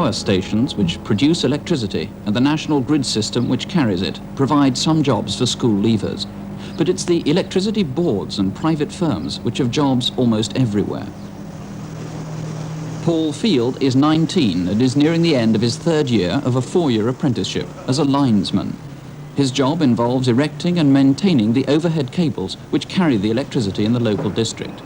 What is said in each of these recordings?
power stations, which produce electricity, and the national grid system, which carries it, provide some jobs for school leavers. But it's the electricity boards and private firms which have jobs almost everywhere. Paul Field is 19 and is nearing the end of his third year of a 4-year apprenticeship as a linesman. His job involves erecting and maintaining the overhead cables which carry the electricity in the local district.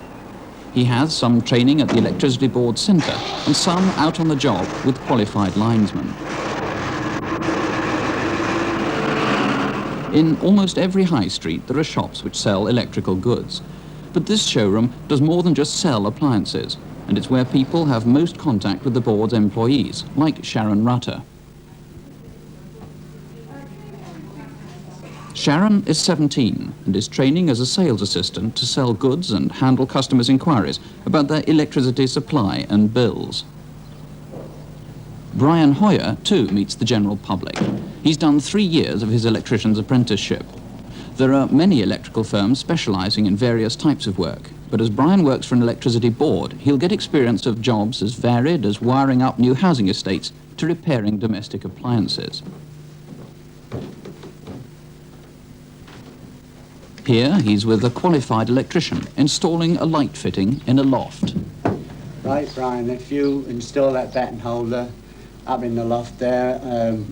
He has some training at the Electricity Board Centre and some out on the job with qualified linesmen. In almost every high street there are shops which sell electrical goods. But this showroom does more than just sell appliances, and it's where people have most contact with the board's employees, like Sharon Rutter. Sharon is 17 and is training as a sales assistant to sell goods and handle customers' inquiries about their electricity supply and bills. Brian Hoyer, too, meets the general public. He's done 3 years of his electrician's apprenticeship. There are many electrical firms specialising in various types of work, but as Brian works for an electricity board, he'll get experience of jobs as varied as wiring up new housing estates to repairing domestic appliances. Here, he's with a qualified electrician, installing a light fitting in a loft. Right, Brian, if you install that batten holder up in the loft there,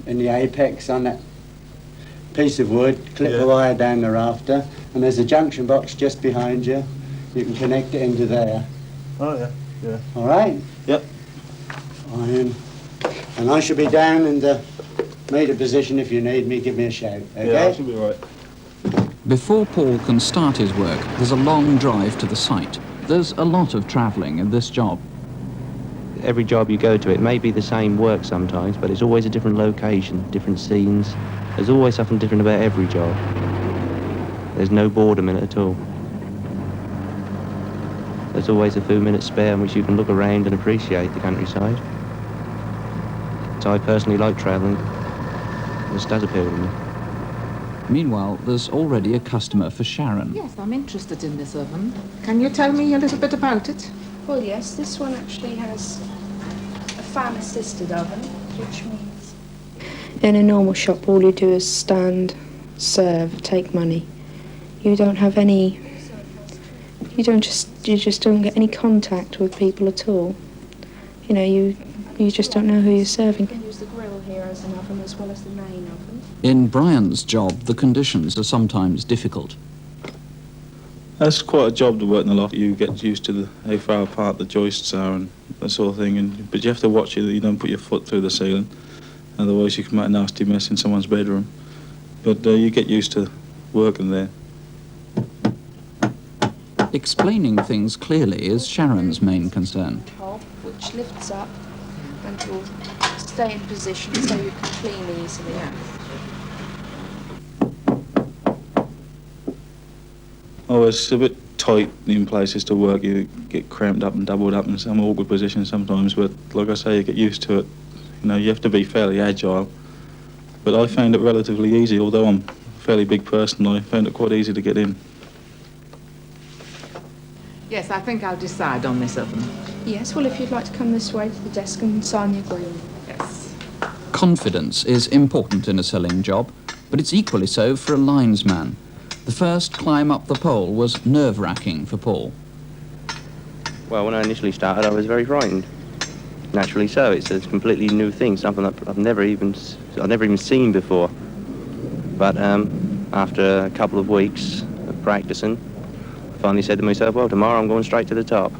in the apex on that piece of wood, clip the wire down the rafter, and there's a junction box just behind you. You can connect it into there. Oh, yeah, yeah. All right? Yep. Fine. And I shall be down in the meter position if you need me. Give me a shout, okay? Yeah, I should be all right. Before Paul can start his work, there's a long drive to the site. There's a lot of travelling in this job. Every job you go to, it may be the same work sometimes, but it's always a different location, different scenes. There's always something different about every job. There's no boredom in it at all. There's always a few minutes spare in which you can look around and appreciate the countryside. So I personally like travelling. This does appeal to me. Meanwhile, there's already a customer for Sharon. Yes, I'm interested in this oven. Can you tell me a little bit about it? Well, yes, this one actually has a fan-assisted oven, which means... In a normal shop, all you do is stand, serve, take money. You don't have any... You just don't get any contact with people at all. You know, you just don't know who you're serving. You can use the grill here as an oven as well as the main oven. In Brian's job, the conditions are sometimes difficult. That's quite a job to work in the loft. You get used to how far apart the joists are and that sort of thing. But you have to watch it that you don't put your foot through the ceiling. Otherwise you can make a nasty mess in someone's bedroom. But you get used to working there. Explaining things clearly is Sharon's main concern. Top, which lifts up and will stay in position so you can clean easily. Oh, it's a bit tight in places to work. You get cramped up and doubled up in some awkward positions sometimes, but like I say, you get used to it. You know, you have to be fairly agile. But I found it relatively easy, although I'm a fairly big person, I found it quite easy to get in. Yes, I think I'll decide on this oven. Yes, well, if you'd like to come this way to the desk and sign the agreement. Yes. Confidence is important in a selling job, but it's equally so for a linesman. The first climb up the pole was nerve-wracking for Paul. Well, when I initially started, I was very frightened. Naturally so. It's a completely new thing, something that I've never even seen before. But after a couple of weeks of practicing, I finally said to myself, well, tomorrow I'm going straight to the top.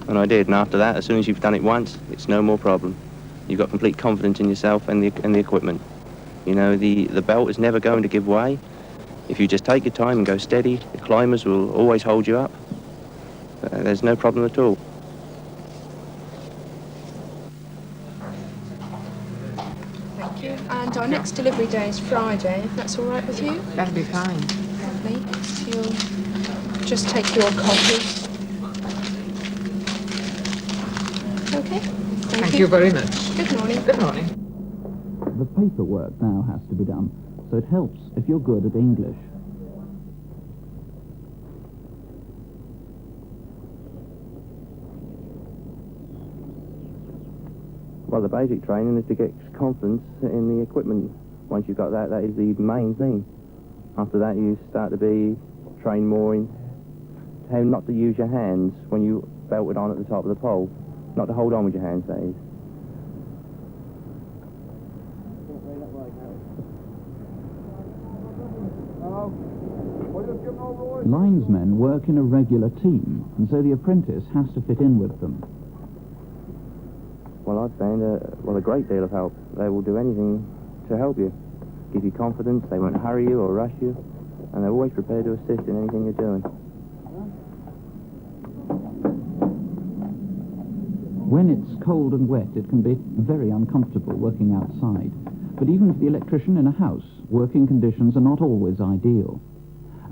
And I did, and after that, as soon as you've done it once, it's no more problem. You've got complete confidence in yourself and the equipment. You know, the belt is never going to give way. If you just take your time and go steady, the climbers will always hold you up. There's no problem at all. Thank you. And our next delivery day is Friday, if that's all right with you. That'll be fine. Lovely. So you'll just take your copy. Okay. Thank you very much. Good morning. Good morning. The paperwork now has to be done, so it helps if you're good at English. Well, the basic training is to get confidence in the equipment. Once you've got that, that is the main thing. After that, you start to be trained more in how not to use your hands when you belt it on at the top of the pole. Not to hold on with your hands, that is. Linesmen work in a regular team, and so the apprentice has to fit in with them. Well, I've found a great deal of help. They will do anything to help you, give you confidence. They won't hurry you or rush you, and they're always prepared to assist in anything you're doing. When it's cold and wet, it can be very uncomfortable working outside. But even for the electrician in a house, working conditions are not always ideal.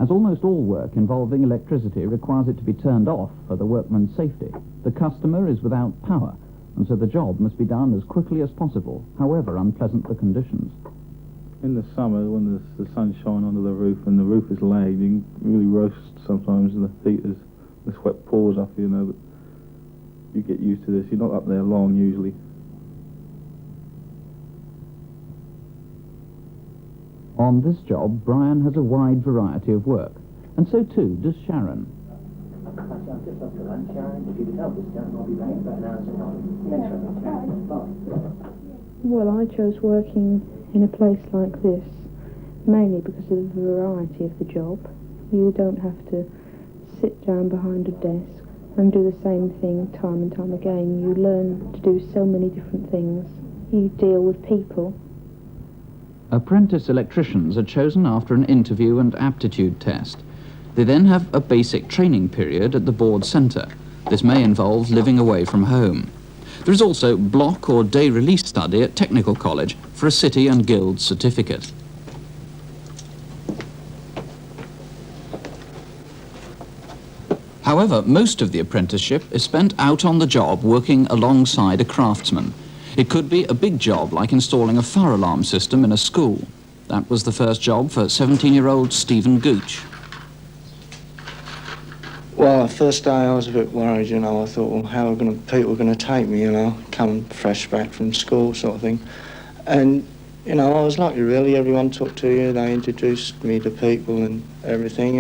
As almost all work involving electricity requires it to be turned off for the workman's safety, the customer is without power, and so the job must be done as quickly as possible, however unpleasant the conditions. In the summer, when the sun's shining onto the roof and the roof is lagged, you can really roast sometimes, and the heat is, the sweat pours off you, but you get used to this. You're not up there long, usually. On this job, Brian has a wide variety of work, and so too does Sharon. I'm just off to lunch, Sharon. If you could help us down, I'll be back in about an hour's time. Thanks very much, Sharon. Bye. Well, I chose working in a place like this mainly because of the variety of the job. You don't have to sit down behind a desk and do the same thing time and time again. You learn to do so many different things. You deal with people. Apprentice electricians are chosen after an interview and aptitude test. They then have a basic training period at the board centre. This may involve living away from home. There is also block or day release study at Technical College for a City and Guild certificate. However, most of the apprenticeship is spent out on the job working alongside a craftsman. It could be a big job like installing a fire alarm system in a school. That was the first job for 17-year-old Stephen Gooch. Well, the first day I was a bit worried, I thought, well, how are people going to take me, coming fresh back from school sort of thing. And, I was lucky really, everyone took to you, they introduced me to people and everything,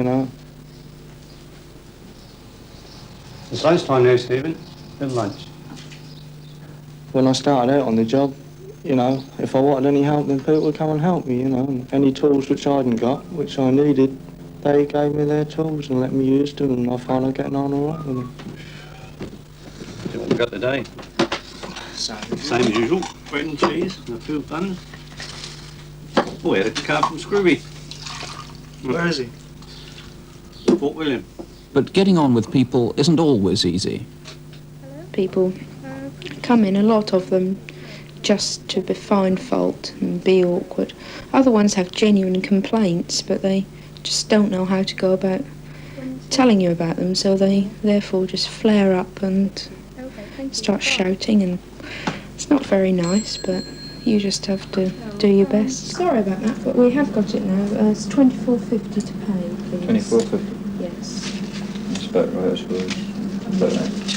It's lunchtime now, Stephen. Good lunch. When I started out on the job, if I wanted any help, then people would come and help me, and any tools which I hadn't got, which I needed, they gave me their tools and let me use them, and I found I'm getting on all right with them. See what we got today? Same as usual. Bread and cheese and a few buns. Oh, we had a car from Scrooby. Where is he? Fort William. But getting on with people isn't always easy. People come in, a lot of them, just to find fault and be awkward. Other ones have genuine complaints, but they just don't know how to go about telling you about them, so they therefore just flare up and start shouting, and it's not very nice, but you just have to do your best. Sorry about that, but we have got it now. It's $24.50 to pay, please. $24.50? Yes. That's about right, I suppose. About that.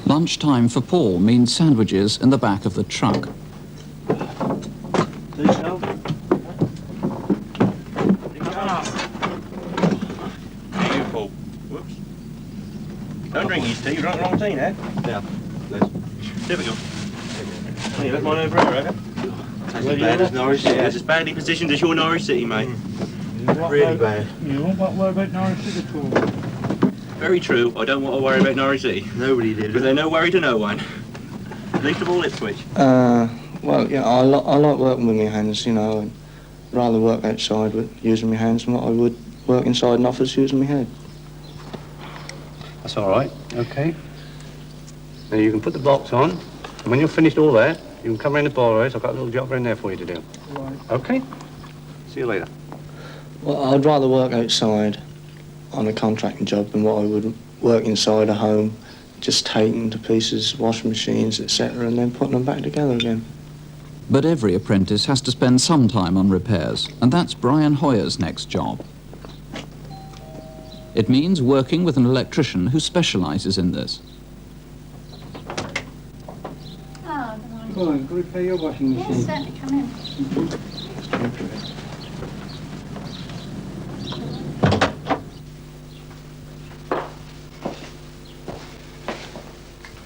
Lunchtime for Paul means sandwiches in the back of the truck. Here you, Paul. Whoops. Don't drink his tea, you drunk the wrong tea now. Yeah. Typical. Hey, you left mine over here, have you? That's as bad as Norwich City. It's as badly positioned as your Norwich City, mate. Really bad. You won't worry about Norwich City at all. Very true. I don't want to worry about Norwich City. Nobody did. Because they're no worry to no one. Least of all Ipswich. Well, yeah, I like working with my hands, I'd rather work outside with using my hands than what I would work inside an office using my head. That's all right. Okay. Now you can put the box on, and when you've finished all that, you can come around the boiler house. I've got a little job in there for you to do. Right. Okay. See you later. Well, I'd rather work outside on a contracting job than what I would work inside a home, just taking to pieces washing machines, etc., and then putting them back together again. But every apprentice has to spend some time on repairs, and that's Brian Hoyer's next job. It means working with an electrician who specialises in this. Oh, good morning. Go on, go repair your washing machine. Yes, certainly, come in.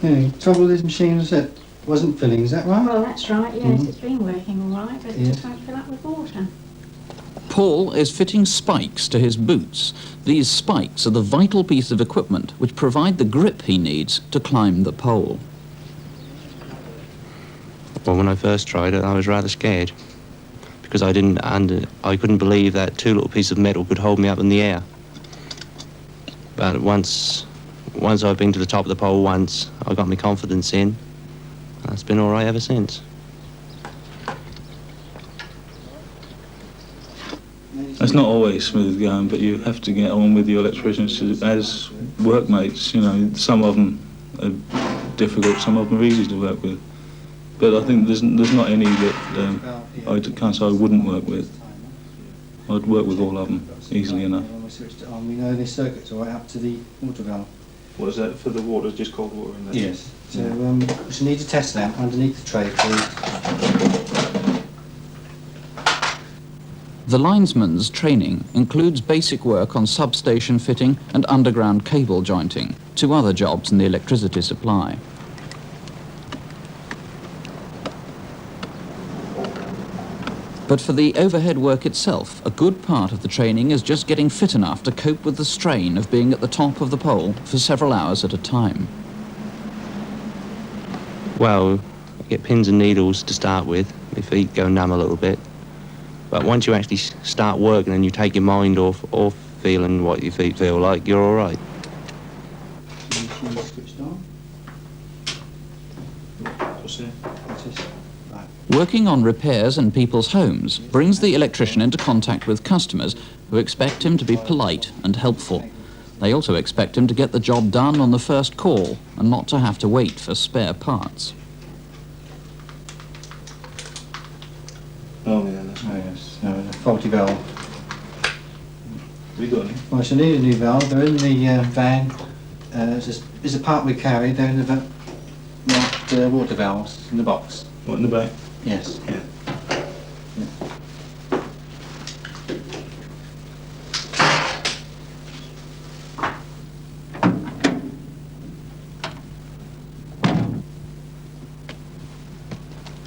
Yeah, trouble with this machine was it wasn't filling, is that right? Well, that's right, yes, it's been working all right, but it Yes. just won't fill up with water. Paul is fitting spikes to his boots. These spikes are the vital piece of equipment which provide the grip he needs to climb the pole. Well, when I first tried it, I was rather scared because I couldn't believe that two little pieces of metal could hold me up in the air. But once I've been to the top of the pole once, I got my confidence in. It's been all right ever since. It's not always smooth going, but you have to get on with your electricians as workmates. You know, some of them are difficult, some of them are easy to work with. But I think there's not any that I can't say I wouldn't work with. I'd work with all of them easily enough. We know this circuit's all right up to the water valve. What is that for the water? Just cold water in there? Yes. So we should need a test lamp underneath the tray, please. The linesman's training includes basic work on substation fitting and underground cable jointing, two other jobs in the electricity supply. But for the overhead work itself, a good part of the training is just getting fit enough to cope with the strain of being at the top of the pole for several hours at a time. Well, get pins and needles to start with. My feet go numb a little bit. But once you actually start working and you take your mind off feeling what your feet feel like, you're all right. Machine switched on. Working on repairs in people's homes brings the electrician into contact with customers who expect him to be polite and helpful. They also expect him to get the job done on the first call and not to have to wait for spare parts. Oh, yeah. Oh yes, no, a faulty valve. Have you got any? Well, I shall need a new valve. They're in the van. There's a part we carried. They're in the water valves in the box. What, in the back? Yes. Yeah.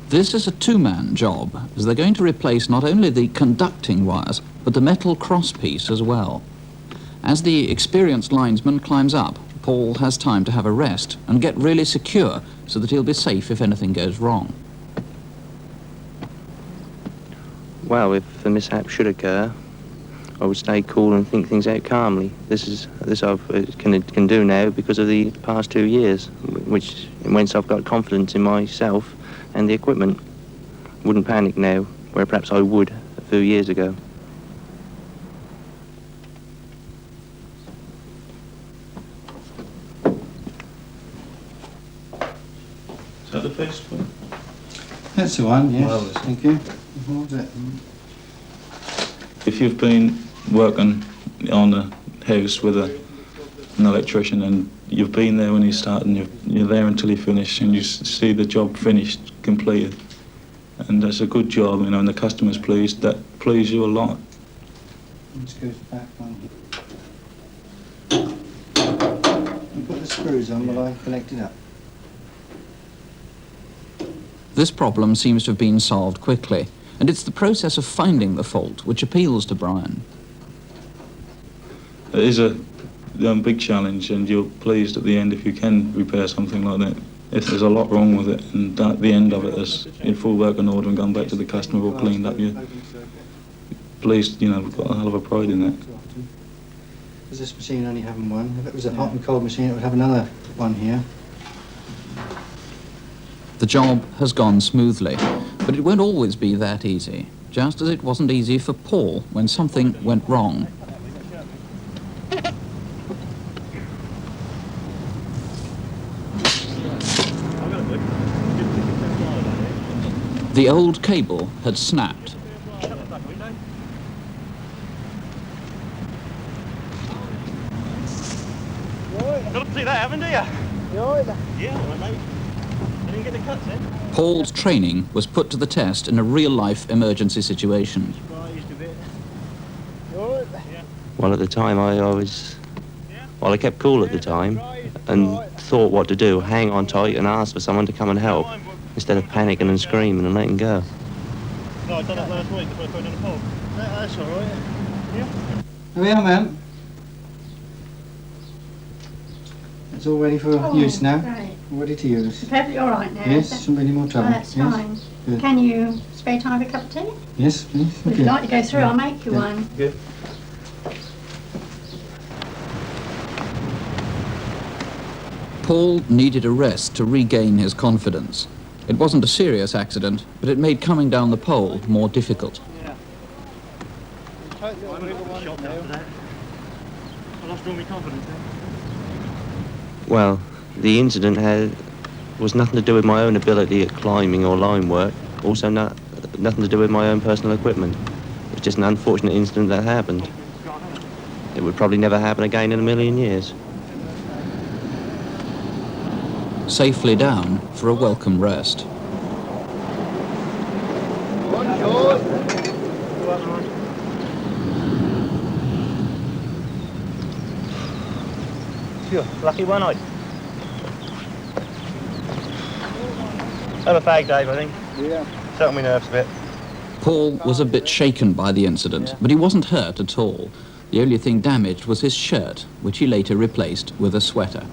This is a two-man job, as they're going to replace not only the conducting wires, but the metal crosspiece as well. As the experienced linesman climbs up, Paul has time to have a rest and get really secure so that he'll be safe if anything goes wrong. Well, if a mishap should occur, I would stay cool and think things out calmly. This I can do now because of the past 2 years, whence I've got confidence in myself and the equipment. Wouldn't panic now, where perhaps I would a few years ago. Is that the first one? That's the one, yes. Marvellous. Thank you. What was it? If you've been working on a house with an electrician and you've been there when you start and you're there until you finish and you see the job finished, completed, and that's a good job, you know, and the customer's pleased, that pleases you a lot. This goes back on here. You put the screws on while I connect it up. This problem seems to have been solved quickly, and it's the process of finding the fault which appeals to Brian. It is a big challenge, and you're pleased at the end if you can repair something like that. If there's a lot wrong with it, and at the end of it is in full working order and gone back to the customer all cleaned up, you're pleased, you know, got a hell of a pride in that. Does this machine only having one? If it was a hot and cold machine, it would have another one here. The job has gone smoothly, but it won't always be that easy, just as it wasn't easy for Paul when something went wrong. The old cable had snapped. Got to see that, haven't you? You alright? Yeah, all right, mate. I didn't get the cuts in. Paul's training was put to the test in a real-life emergency situation. Surprised a bit. You alright? Yeah. Well, at the time I kept cool at the time and thought what to do, hang on tight and ask for someone to come and help, instead of panicking and screaming and letting go. No, I done that last week, that's why I put it on the pole. That's alright. Yeah. Here we are, ma'am. It's all ready for use now. Right. Ready to use. Perfectly all right now. Yes, is it? shouldn't be any more trouble. That's yes. fine. Good. Can you spare time for a cup of tea? Yes, please. Would you like to go through? I'll make you Yeah. one. Good. Paul needed a rest to regain his confidence. It wasn't a serious accident, but it made coming down the pole more difficult. Yeah. I lost all my confidence then. Well, the incident was nothing to do with my own ability at climbing or line work, also nothing to do with my own personal equipment. It was just an unfortunate incident that happened. It would probably never happen again in a million years. Safely down for a welcome rest. Phew, lucky one I. Have a fag, Dave, I think. Yeah. Settle my nerves a bit. Paul was a bit shaken by the incident, but he wasn't hurt at all. The only thing damaged was his shirt, which he later replaced with a sweater.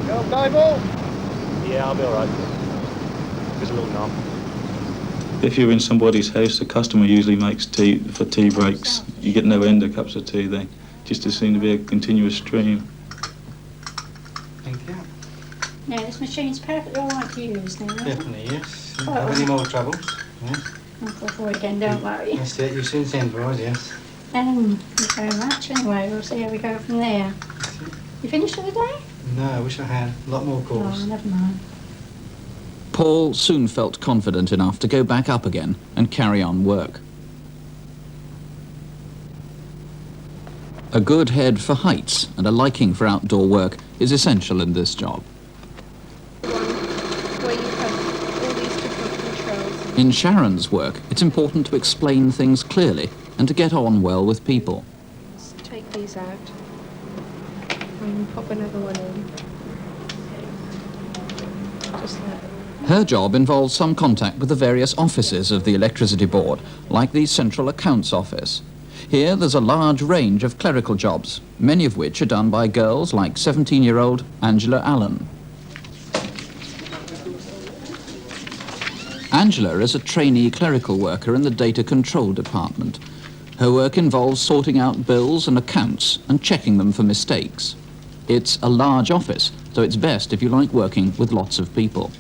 Go, Dave. Yeah, I'll be all right. Just a little numb. If you're in somebody's house, the customer usually makes tea for tea breaks. You get no end of cups of tea there. Just to seem to be a continuous stream. Thank you. No, this machine's perfectly all right to use now. Definitely, yes. Don't Quite have all any right. more troubles. Yes. I'll go for it again, don't worry. That's it. You've soon seen for us, yes. Thank you very much. Anyway, we'll see how we go from there. You finished for the day? No, I wish I had. A lot more calls. Oh, never mind. Paul soon felt confident enough to go back up again and carry on work. A good head for heights and a liking for outdoor work is essential in this job. Where you have all these different controls. In Sharon's work, it's important to explain things clearly and to get on well with people. Let's take these out and pop another one in. Just like that. Her job involves some contact with the various offices of the electricity board, like the central accounts office. Here there's a large range of clerical jobs, many of which are done by girls like 17-year-old Angela Allen. Angela is a trainee clerical worker in the data control department. Her work involves sorting out bills and accounts and checking them for mistakes. It's a large office, so it's best if you like working with lots of people.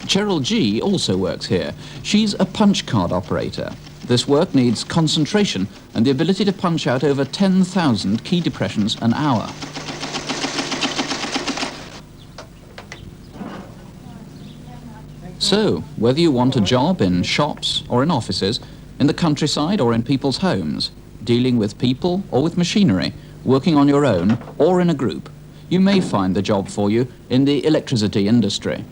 Cheryl G also works here. She's a punch card operator. This work needs concentration and the ability to punch out over 10,000 key depressions an hour. So, whether you want a job in shops or in offices, in the countryside or in people's homes, dealing with people or with machinery, working on your own or in a group, you may find the job for you in the electricity industry.